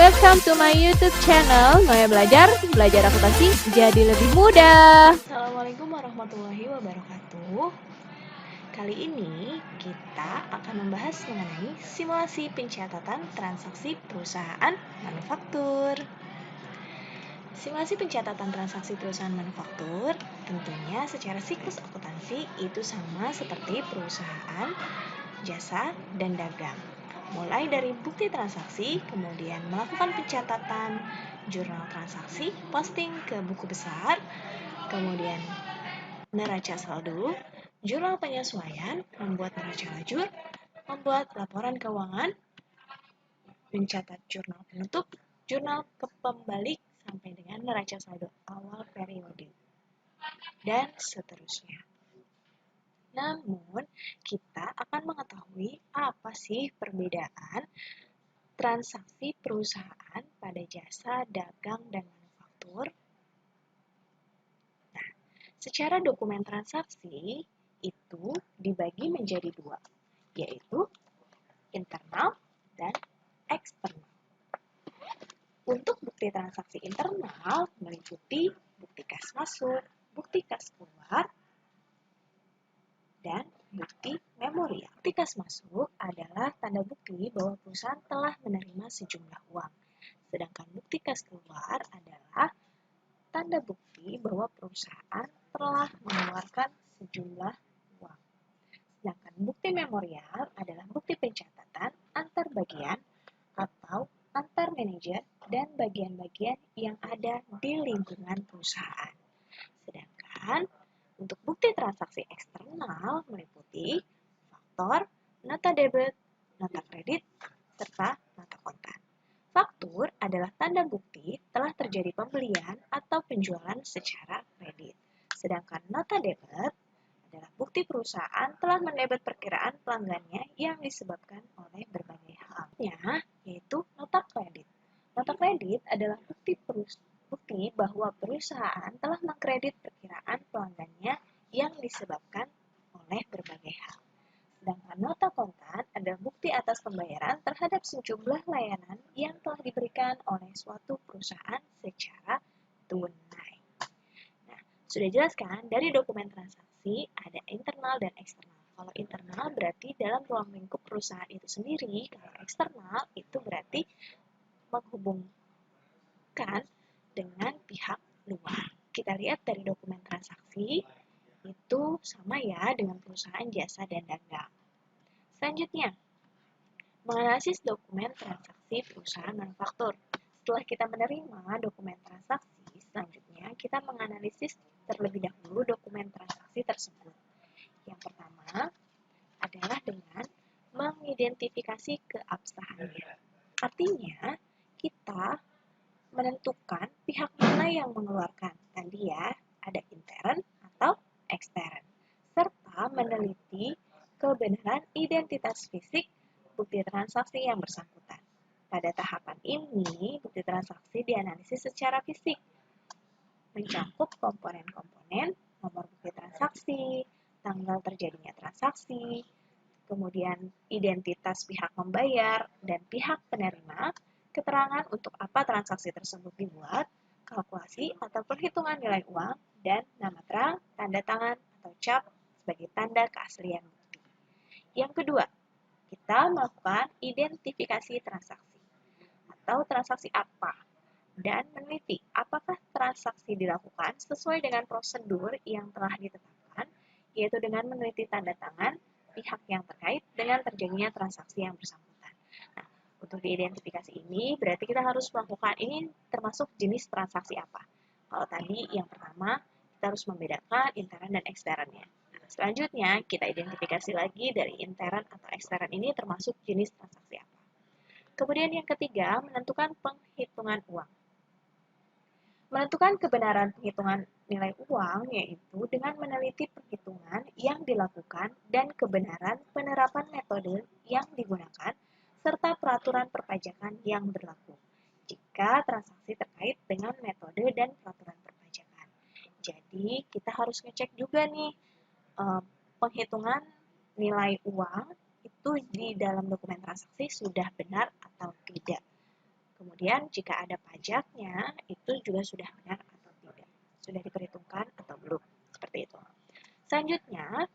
Welcome to my YouTube channel, Noya Belajar akuntansi jadi lebih mudah. Assalamualaikum warahmatullahi wabarakatuh. Kali ini kita akan membahas mengenai simulasi pencatatan transaksi perusahaan manufaktur. Simulasi pencatatan transaksi perusahaan manufaktur tentunya secara siklus akuntansi itu sama seperti perusahaan, jasa, dan dagang. Mulai dari bukti transaksi, kemudian melakukan pencatatan jurnal transaksi, posting ke buku besar, kemudian neraca saldo, jurnal penyesuaian, membuat neraca lajur, membuat laporan keuangan, mencatat jurnal penutup, jurnal kepembalik, sampai dengan neraca saldo awal periode, dan seterusnya. Namun, kita akan mengetahui apa sih perbedaan transaksi perusahaan pada jasa, dagang, dan manufaktur. Nah, secara dokumen transaksi itu dibagi menjadi dua, yaitu internal dan eksternal. Untuk bukti transaksi internal meliputi bukti kas masuk, bukti kas keluar, dan bukti memorial. Bukti kas masuk adalah tanda bukti bahwa perusahaan telah menerima sejumlah uang. Sedangkan bukti kas keluar adalah tanda bukti bahwa perusahaan telah mengeluarkan sejumlah uang. Sedangkan bukti memorial adalah bukti pencatatan antar bagian atau antar manajer dan bagian-bagian yang ada di lingkungan perusahaan. Sedangkan untuk bukti transaksi eksternal meliputi faktor, nota debit, nota kredit, serta nota kontan. Faktur adalah tanda bukti telah terjadi pembelian atau penjualan secara kredit. Sedangkan nota debit adalah bukti perusahaan telah mendebet perkiraan pelanggannya yang disebabkan oleh berbagai hal, yaitu nota kredit. Nota kredit adalah bukti bahwa perusahaan telah mengkredit perkiraan pelanggannya yang disebabkan oleh berbagai hal. Sedangkan nota kontan adalah bukti atas pembayaran terhadap sejumlah layanan yang telah diberikan oleh suatu perusahaan secara tunai. Nah, sudah jelas kan dari dokumen transaksi ada internal dan eksternal. Kalau internal berarti dalam ruang lingkup perusahaan itu sendiri, kalau eksternal itu berarti menghubungkan dengan pihak luar. Kita lihat dari dokumen transaksi, itu sama ya dengan perusahaan jasa dan dagang. Selanjutnya, menganalisis dokumen transaksi perusahaan manufaktur. Setelah kita menerima dokumen transaksi, selanjutnya kita menganalisis terlebih dahulu dokumen transaksi tersebut. Yang pertama adalah dengan mengidentifikasi keabsahannya. Artinya, kita menentukan pihak mana yang mengeluarkan. Tadi ya, ada intern atau ekstern. Serta meneliti kebenaran identitas fisik bukti transaksi yang bersangkutan. Pada tahapan ini, bukti transaksi dianalisis secara fisik, mencakup komponen-komponen, nomor bukti transaksi, tanggal terjadinya transaksi, kemudian identitas pihak membayar dan pihak penerima, keterangan untuk apa transaksi tersebut dibuat, kalkulasi atau perhitungan nilai uang, dan nama terang, tanda tangan, atau cap sebagai tanda keaslian bukti. Yang kedua, kita melakukan identifikasi transaksi atau transaksi apa dan meneliti apakah transaksi dilakukan sesuai dengan prosedur yang telah ditetapkan, yaitu dengan meneliti tanda tangan pihak yang terkait dengan terjadinya transaksi yang bersangkutan. Nah, untuk diidentifikasi ini berarti kita harus melakukan ini termasuk jenis transaksi apa. Kalau tadi yang pertama kita harus membedakan intern dan eksternnya. Nah, selanjutnya kita identifikasi lagi dari intern atau ekstern ini termasuk jenis transaksi apa. Kemudian yang ketiga menentukan penghitungan uang. Menentukan kebenaran penghitungan nilai uang yaitu dengan meneliti perhitungan yang dilakukan dan kebenaran penerapan metode yang digunakan serta peraturan perpajakan yang berlaku jika transaksi terkait dengan metode dan peraturan perpajakan. Jadi kita harus ngecek juga nih penghitungan nilai uang itu di dalam dokumen transaksi sudah benar atau tidak. Kemudian jika ada pajaknya, itu juga sudah benar atau tidak. Sudah diperhitungkan atau belum. Seperti itu. Selanjutnya,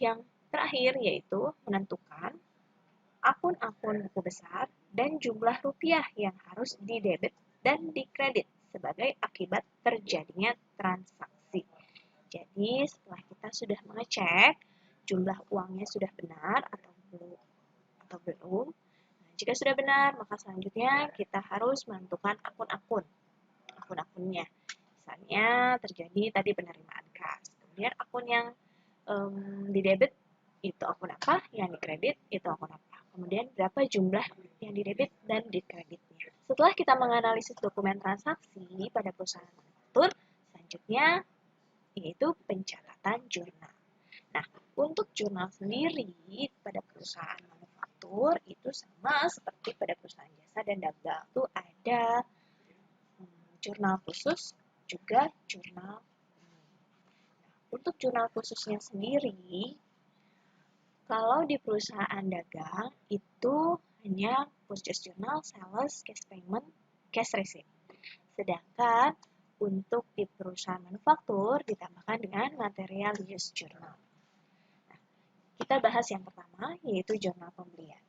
yang terakhir yaitu menentukan akun-akun buku besar dan jumlah rupiah yang harus didebit dan dikredit sebagai akibat terjadinya transaksi. Jadi setelah kita sudah mengecek jumlah uangnya sudah benar atau belum. Nah, jika sudah benar, maka selanjutnya kita harus menentukan akun-akunnya. Misalnya terjadi tadi penerimaan kas. Kemudian akun yang didebit itu akun apa, yang dikredit itu akun apa. Kemudian berapa jumlah yang didebit dan dikreditnya. Setelah kita menganalisis dokumen transaksi pada perusahaan manufaktur, selanjutnya yaitu pencatatan jurnal. Nah, untuk jurnal sendiri pada perusahaan manufaktur itu sama seperti pada perusahaan jasa dan dagang. Itu ada jurnal khusus, juga jurnal umum. Untuk jurnal khususnya sendiri, kalau di perusahaan dagang itu hanya purchase journal, sales, cash payment, cash receipt. Sedangkan untuk di perusahaan manufaktur ditambahkan dengan material use journal. Nah, kita bahas yang pertama yaitu jurnal pembelian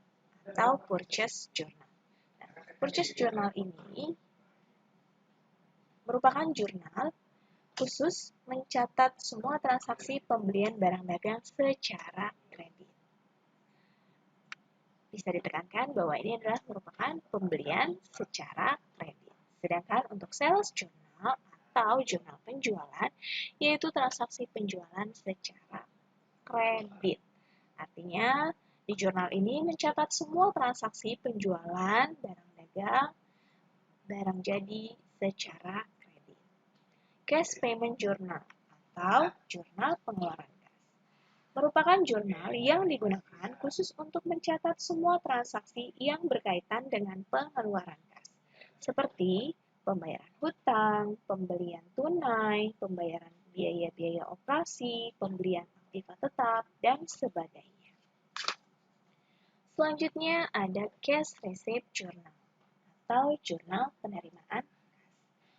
atau purchase journal. Nah, purchase journal ini merupakan jurnal khusus mencatat semua transaksi pembelian barang dagang secara kredit. Bisa ditekankan bahwa ini adalah merupakan pembelian secara kredit. Sedangkan untuk sales journal atau jurnal penjualan, yaitu transaksi penjualan secara kredit. Artinya, di jurnal ini mencatat semua transaksi penjualan barang dagang, barang jadi secara kredit. Cash payment journal atau jurnal pengeluaran merupakan jurnal yang digunakan khusus untuk mencatat semua transaksi yang berkaitan dengan pengeluaran kas, seperti pembayaran hutang, pembelian tunai, pembayaran biaya-biaya operasi, pembelian aktiva tetap, dan sebagainya. Selanjutnya ada cash receipt journal atau jurnal penerimaan kas.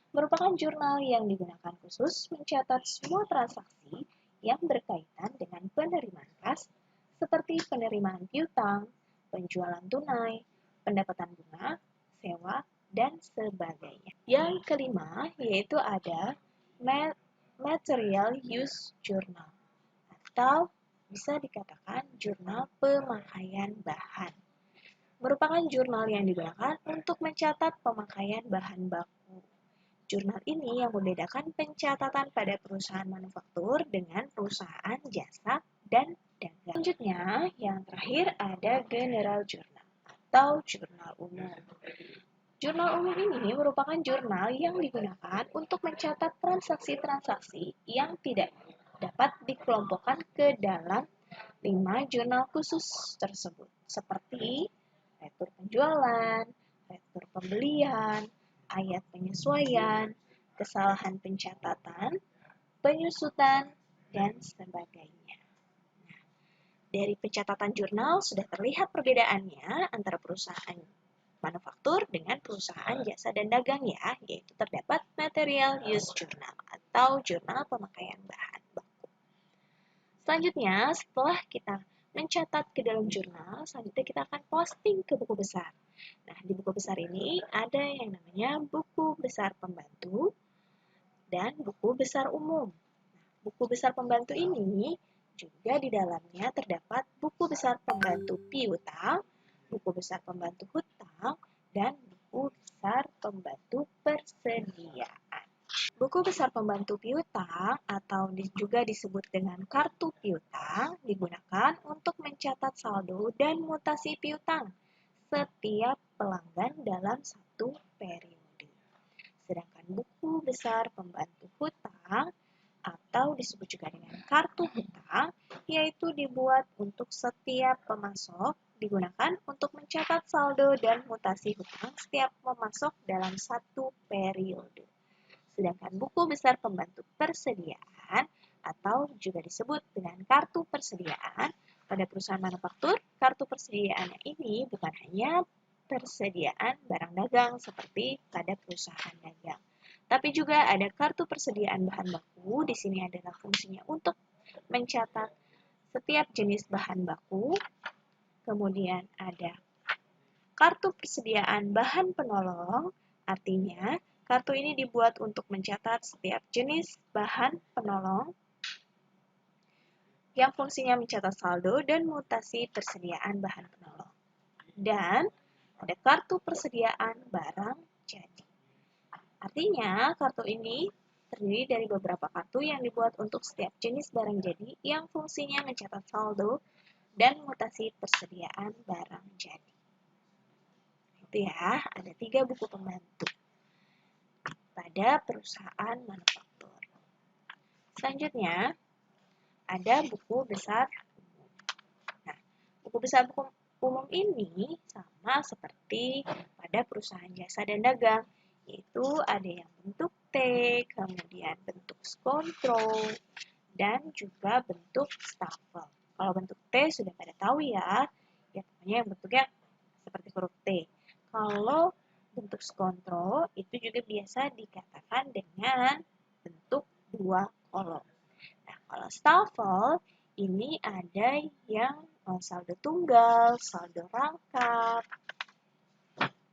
Merupakan jurnal yang digunakan khusus mencatat semua transaksi yang berkaitan dengan penerimaan kas seperti penerimaan piutang, penjualan tunai, pendapatan bunga, sewa, dan sebagainya. Yang kelima yaitu ada material use journal atau bisa dikatakan jurnal pemakaian bahan. Merupakan jurnal yang digunakan untuk mencatat pemakaian bahan baku. Jurnal ini yang membedakan pencatatan pada perusahaan manufaktur dengan perusahaan jasa dan dagang. Selanjutnya, yang terakhir ada General Journal atau jurnal umum. Jurnal umum ini merupakan jurnal yang digunakan untuk mencatat transaksi-transaksi yang tidak dapat dikelompokkan ke dalam 5 jurnal khusus tersebut, seperti retur penjualan, retur pembelian, ayat penyesuaian, kesalahan pencatatan, penyusutan, dan sebagainya. Nah, dari pencatatan jurnal sudah terlihat perbedaannya antara perusahaan manufaktur dengan perusahaan jasa dan dagang ya, yaitu terdapat material use journal atau jurnal pemakaian bahan baku. Selanjutnya, setelah kita mencatat ke dalam jurnal, selanjutnya kita akan posting ke buku besar. Nah, di buku besar ini ada yang namanya buku besar pembantu dan buku besar umum. Nah, buku besar pembantu ini juga di dalamnya terdapat buku besar pembantu piutang, buku besar pembantu hutang, dan buku besar pembantu persediaan. Buku besar pembantu piutang atau juga disebut dengan kartu piutang digunakan untuk mencatat saldo dan mutasi piutang setiap pelanggan dalam satu periode. Sedangkan buku besar pembantu hutang atau disebut juga dengan kartu hutang yaitu dibuat untuk setiap pemasok digunakan untuk mencatat saldo dan mutasi hutang setiap pemasok dalam satu periode. Sedangkan buku besar pembantu persediaan atau juga disebut dengan kartu persediaan pada perusahaan manufaktur, kartu persediaannya ini bukan hanya persediaan barang dagang seperti pada perusahaan dagang. Tapi juga ada kartu persediaan bahan baku. Di sini adalah fungsinya untuk mencatat setiap jenis bahan baku. Kemudian ada kartu persediaan bahan penolong, artinya kartu ini dibuat untuk mencatat setiap jenis bahan penolong yang fungsinya mencatat saldo dan mutasi persediaan bahan penolong. Dan ada kartu persediaan barang jadi. Artinya, kartu ini terdiri dari beberapa kartu yang dibuat untuk setiap jenis barang jadi yang fungsinya mencatat saldo dan mutasi persediaan barang jadi. Itu ya, ada 3 buku pembantu pada perusahaan manufaktur. Selanjutnya, ada buku besar umum. Nah, buku besar umum ini sama seperti pada perusahaan jasa dan dagang, yaitu ada yang bentuk T, kemudian bentuk kontrol, dan juga bentuk stafel. Kalau bentuk T sudah pada tahu ya pokoknya yang bentuknya seperti huruf T. Kalau bentuk kontrol itu juga biasa dikatakan dengan bentuk 2 kolom. Nah, kalau stafel ini ada yang saldo tunggal, saldo rangkap,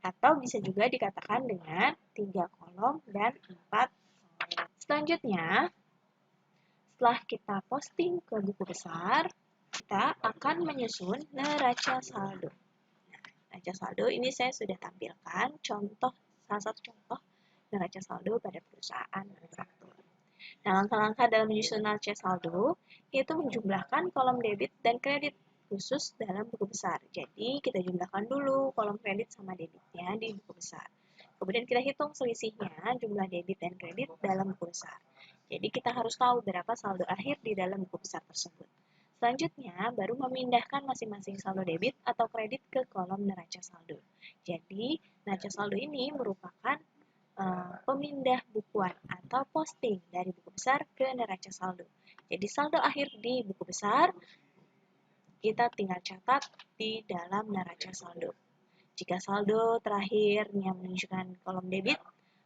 atau bisa juga dikatakan dengan 3 kolom dan 4 kolom. Selanjutnya, setelah kita posting ke buku besar, kita akan menyusun neraca saldo. Nah, neraca saldo ini saya sudah tampilkan salah satu contoh neraca saldo pada perusahaan manufaktur. Nah, langkah-langkah dalam menyusun neraca saldo yaitu menjumlahkan kolom debit dan kredit khusus dalam buku besar. Jadi, kita jumlahkan dulu kolom kredit sama debitnya di buku besar. Kemudian kita hitung selisihnya jumlah debit dan kredit dalam buku besar. Jadi, kita harus tahu berapa saldo akhir di dalam buku besar tersebut. Selanjutnya, baru memindahkan masing-masing saldo debit atau kredit ke kolom neraca saldo. Jadi, neraca saldo ini merupakan pemindah bukuan atau posting dari buku besar ke neraca saldo. Jadi saldo akhir di buku besar kita tinggal catat di dalam neraca saldo. Jika saldo terakhirnya menunjukkan kolom debit,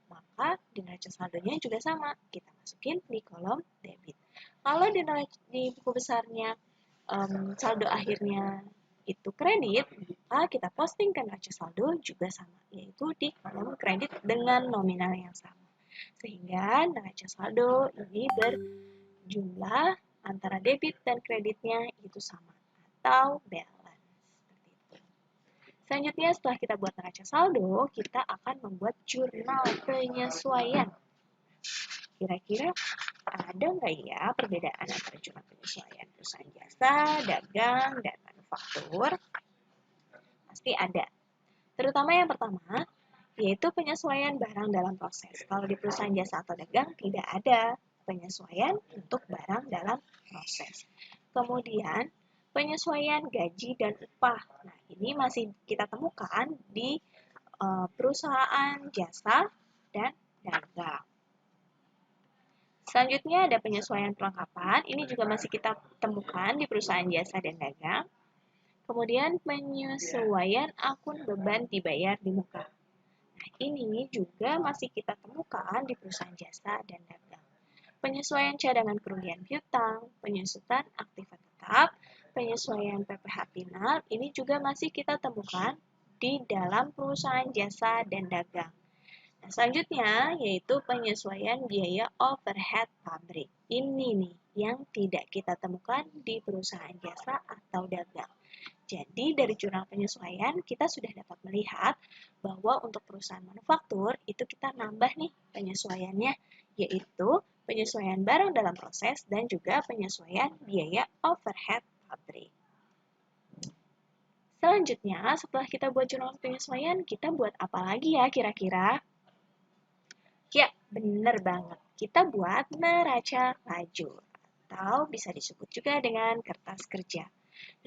maka di neraca saldonya juga sama, kita masukin di kolom debit. Kalau di buku besarnya saldo akhirnya itu kredit, maka kita posting ke neraca saldo juga sama, yaitu di kolom kredit dengan nominal yang sama. Sehingga neraca saldo ini berjumlah antara debit dan kreditnya itu sama, atau balance. Seperti itu. Selanjutnya, setelah kita buat neraca saldo, kita akan membuat jurnal penyesuaian. Kira-kira ada nggak ya perbedaan antara jurnal penyesuaian perusahaan jasa, dagang, dan manufaktur? Pasti ada. Terutama yang pertama, yaitu penyesuaian barang dalam proses. Kalau di perusahaan jasa atau dagang, tidak ada penyesuaian untuk barang dalam proses. Kemudian, penyesuaian gaji dan upah. Nah, ini masih kita temukan di perusahaan jasa dan dagang. Selanjutnya ada penyesuaian perlengkapan, ini juga masih kita temukan di perusahaan jasa dan dagang. Kemudian penyesuaian akun beban dibayar di muka. Nah, ini juga masih kita temukan di perusahaan jasa dan dagang. Penyesuaian cadangan kerugian piutang, penyusutan aktiva tetap, penyesuaian PPh final, ini juga masih kita temukan di dalam perusahaan jasa dan dagang. Nah, selanjutnya yaitu penyesuaian biaya overhead pabrik. Ini nih yang tidak kita temukan di perusahaan jasa atau dagang. Jadi dari jurnal penyesuaian kita sudah dapat melihat bahwa untuk perusahaan manufaktur itu kita nambah nih penyesuaiannya, yaitu penyesuaian barang dalam proses dan juga penyesuaian biaya overhead pabrik. Selanjutnya, setelah kita buat jurnal penyesuaian, kita buat apa lagi ya kira-kira? Ya, bener banget. Kita buat neraca lajur, atau bisa disebut juga dengan kertas kerja.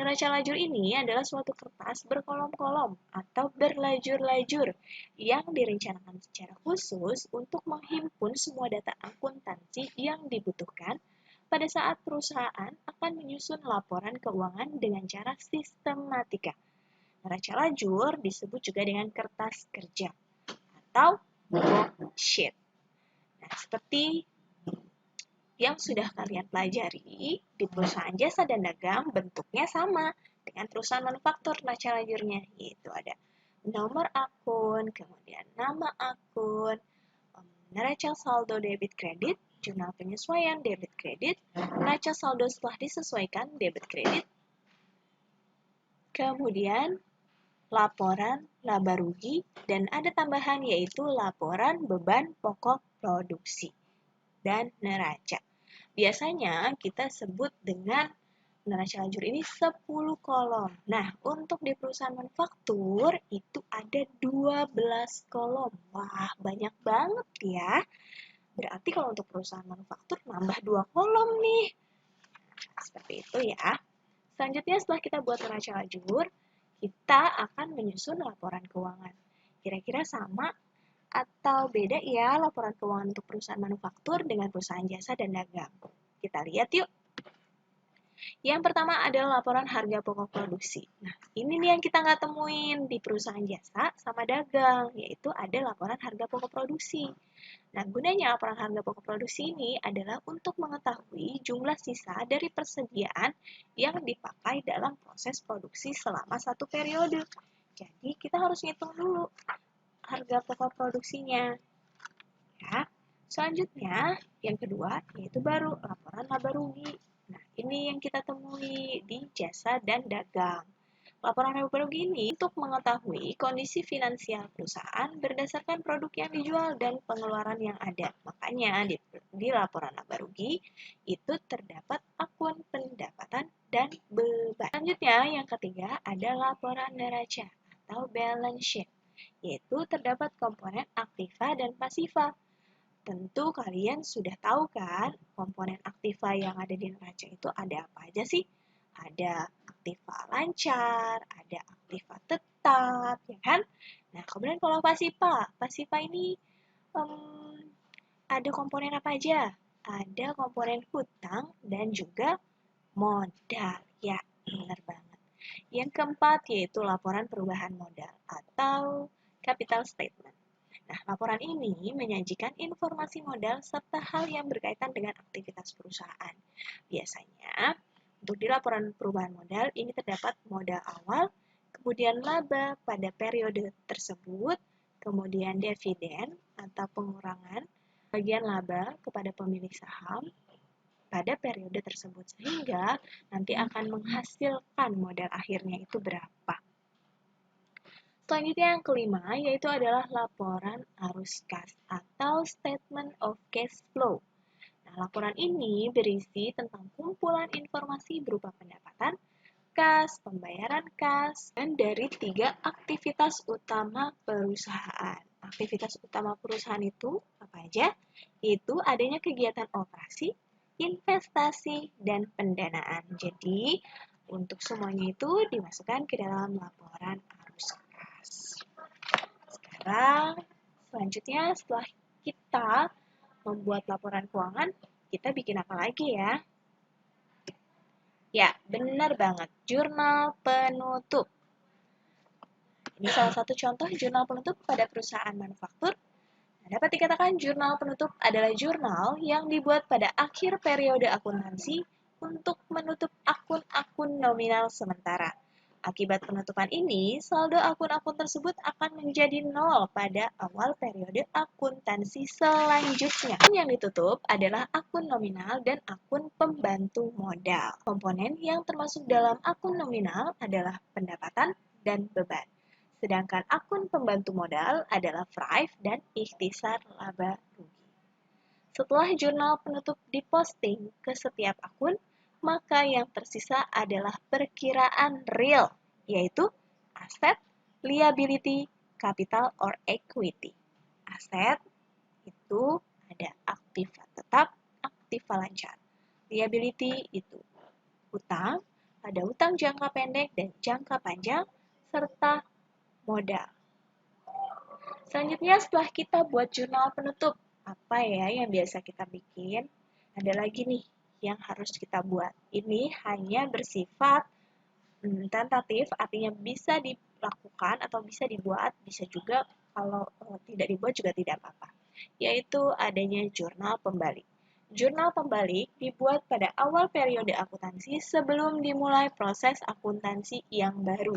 Neraca lajur ini adalah suatu kertas berkolom-kolom atau berlajur-lajur yang direncanakan secara khusus untuk menghimpun semua data akuntansi yang dibutuhkan pada saat perusahaan akan menyusun laporan keuangan dengan cara sistematika. Neraca lajur disebut juga dengan kertas kerja atau worksheet. Nah, seperti yang sudah kalian pelajari, di perusahaan jasa dan dagang bentuknya sama dengan perusahaan manufaktur neraca lajurnya, yaitu ada nomor akun, kemudian nama akun, neraca saldo debit kredit, jurnal penyesuaian debit kredit, neraca saldo setelah disesuaikan debit kredit, kemudian laporan laba rugi, dan ada tambahan yaitu laporan beban pokok produksi dan neraca. Biasanya kita sebut dengan neraca lajur ini 10 kolom. Nah, untuk di perusahaan manufaktur itu ada 12 kolom. Wah, banyak banget ya. Berarti kalau untuk perusahaan manufaktur nambah 2 kolom nih. Seperti itu ya. Selanjutnya setelah kita buat neraca lajur, kita akan menyusun laporan keuangan. Kira-kira sama atau beda ya laporan keuangan untuk perusahaan manufaktur dengan perusahaan jasa dan dagang? Kita lihat yuk. Yang pertama adalah laporan harga pokok produksi. Nah, ini nih yang kita nggak temuin di perusahaan jasa sama dagang, yaitu ada laporan harga pokok produksi. Nah, gunanya laporan harga pokok produksi ini adalah untuk mengetahui jumlah sisa dari persediaan yang dipakai dalam proses produksi selama satu periode. Jadi, kita harus ngitung dulu harga pokok produksinya. Ya. Selanjutnya, yang kedua, yaitu baru laporan laba rugi. Nah, ini yang kita temui di jasa dan dagang. Laporan laba rugi ini untuk mengetahui kondisi finansial perusahaan berdasarkan produk yang dijual dan pengeluaran yang ada. Makanya di laporan laba rugi itu terdapat akun pendapatan dan beban. Selanjutnya, yang ketiga ada laporan neraca atau balance sheet, yaitu terdapat komponen aktiva dan pasiva. Tentu kalian sudah tahu kan komponen aktiva yang ada di neraca itu ada apa aja sih? Ada aktiva lancar, ada aktiva tetap, ya kan? Nah, kemudian kalau pasiva ini ada komponen apa aja? Ada komponen hutang dan juga modal. Ya, benar banget. Yang keempat yaitu laporan perubahan modal atau capital statement. Nah, laporan ini menyajikan informasi modal serta hal yang berkaitan dengan aktivitas perusahaan. Biasanya, untuk di laporan perubahan modal ini terdapat modal awal, kemudian laba pada periode tersebut, kemudian dividen atau pengurangan bagian laba kepada pemilik saham pada periode tersebut, sehingga nanti akan menghasilkan modal akhirnya itu berapa. Selanjutnya yang kelima yaitu adalah laporan arus kas atau statement of cash flow. Nah, laporan ini berisi tentang kumpulan informasi berupa pendapatan, kas, pembayaran kas, dan dari 3 aktivitas utama perusahaan. Aktivitas utama perusahaan itu apa aja? Itu adanya kegiatan operasi, investasi, dan pendanaan. Jadi, untuk semuanya itu dimasukkan ke dalam laporan arus kas. Sekarang, selanjutnya setelah kita membuat laporan keuangan, kita bikin apa lagi ya? Ya, benar banget. Jurnal penutup. Ini salah satu contoh jurnal penutup pada perusahaan manufaktur. Nah, dapat dikatakan jurnal penutup adalah jurnal yang dibuat pada akhir periode akuntansi untuk menutup akun-akun nominal sementara. Akibat penutupan ini, saldo akun-akun tersebut akan menjadi nol pada awal periode akuntansi selanjutnya. Akun yang ditutup adalah akun nominal dan akun pembantu modal. Komponen yang termasuk dalam akun nominal adalah pendapatan dan beban. Sedangkan akun pembantu modal adalah Thrive dan ikhtisar laba rugi. Setelah jurnal penutup diposting ke setiap akun, maka yang tersisa adalah perkiraan real, yaitu aset, liability, capital or equity. Aset itu ada aktiva tetap, aktiva lancar. Liability itu hutang, ada hutang jangka pendek dan jangka panjang, serta modal. Selanjutnya setelah kita buat jurnal penutup, apa ya yang biasa kita bikin? Ada lagi nih yang harus kita buat. Ini hanya bersifat tentatif, artinya bisa lakukan atau bisa dibuat, bisa juga kalau tidak dibuat juga tidak apa-apa, yaitu adanya jurnal pembalik. Jurnal pembalik dibuat pada awal periode akuntansi sebelum dimulai proses akuntansi yang baru.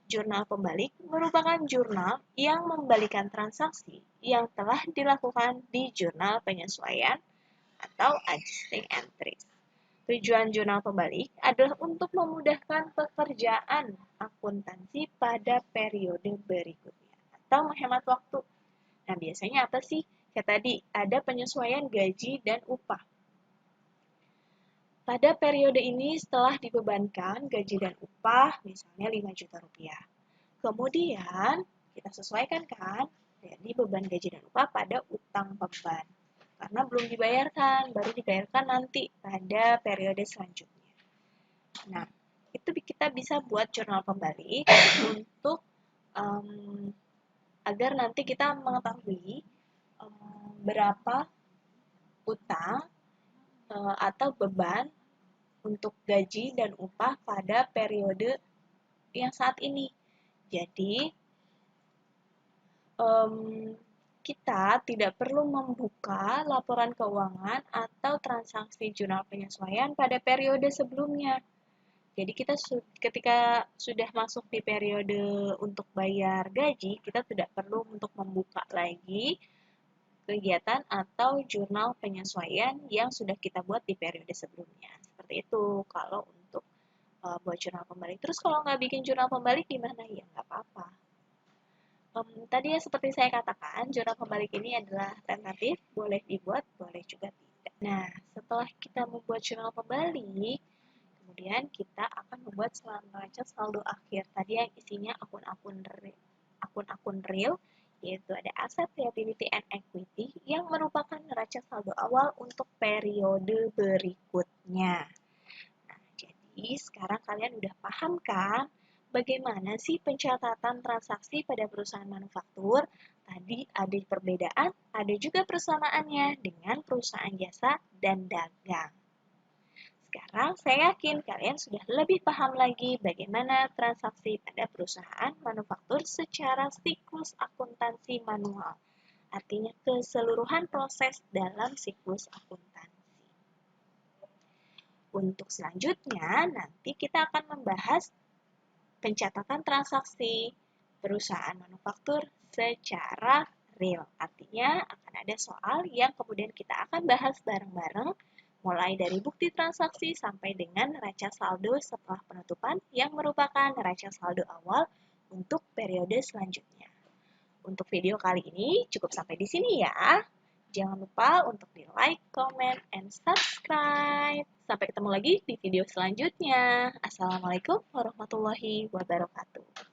Jurnal pembalik merupakan jurnal yang membalikan transaksi yang telah dilakukan di jurnal penyesuaian atau adjusting entries. Tujuan jurnal pembalik adalah untuk memudahkan pekerjaan akuntansi pada periode berikutnya atau menghemat waktu. Nah, biasanya apa sih? Kayak tadi, ada penyesuaian gaji dan upah. Pada periode ini setelah dibebankan gaji dan upah, misalnya 5 juta rupiah. Kemudian, kita sesuaikan kan, jadi beban gaji dan upah pada utang beban. Karena belum dibayarkan, baru dibayarkan nanti pada periode selanjutnya. Nah, itu kita bisa buat jurnal pembalik untuk agar nanti kita mengetahui berapa utang atau beban untuk gaji dan upah pada periode yang saat ini. Jadi, kita tidak perlu membuka laporan keuangan atau transaksi jurnal penyesuaian pada periode sebelumnya. Jadi ketika sudah masuk di periode untuk bayar gaji, kita tidak perlu untuk membuka lagi kegiatan atau jurnal penyesuaian yang sudah kita buat di periode sebelumnya. Seperti itu kalau untuk buat jurnal pembalik. Terus kalau nggak bikin jurnal pembalik gimana? Ya nggak apa-apa. Tadi ya seperti saya katakan, jurnal pembalik ini adalah tentatif, boleh dibuat, boleh juga tidak. Nah, setelah kita membuat jurnal pembalik, kemudian kita akan membuat neraca saldo akhir. Tadi yang isinya akun-akun real, yaitu ada aset, liability, and equity, yang merupakan neraca saldo awal untuk periode berikutnya. Nah, jadi sekarang kalian udah paham kan bagaimana sih pencatatan transaksi pada perusahaan manufaktur? Tadi ada perbedaan, ada juga persamaannya dengan perusahaan jasa dan dagang. Sekarang saya yakin kalian sudah lebih paham lagi bagaimana transaksi pada perusahaan manufaktur secara siklus akuntansi manual. Artinya keseluruhan proses dalam siklus akuntansi. Untuk selanjutnya, nanti kita akan membahas pencatatan transaksi perusahaan manufaktur secara real. Artinya akan ada soal yang kemudian kita akan bahas bareng-bareng mulai dari bukti transaksi sampai dengan neraca saldo setelah penutupan yang merupakan neraca saldo awal untuk periode selanjutnya. Untuk video kali ini cukup sampai di sini ya. Jangan lupa untuk di like, comment, and subscribe. Sampai ketemu lagi di video selanjutnya. Assalamualaikum warahmatullahi wabarakatuh.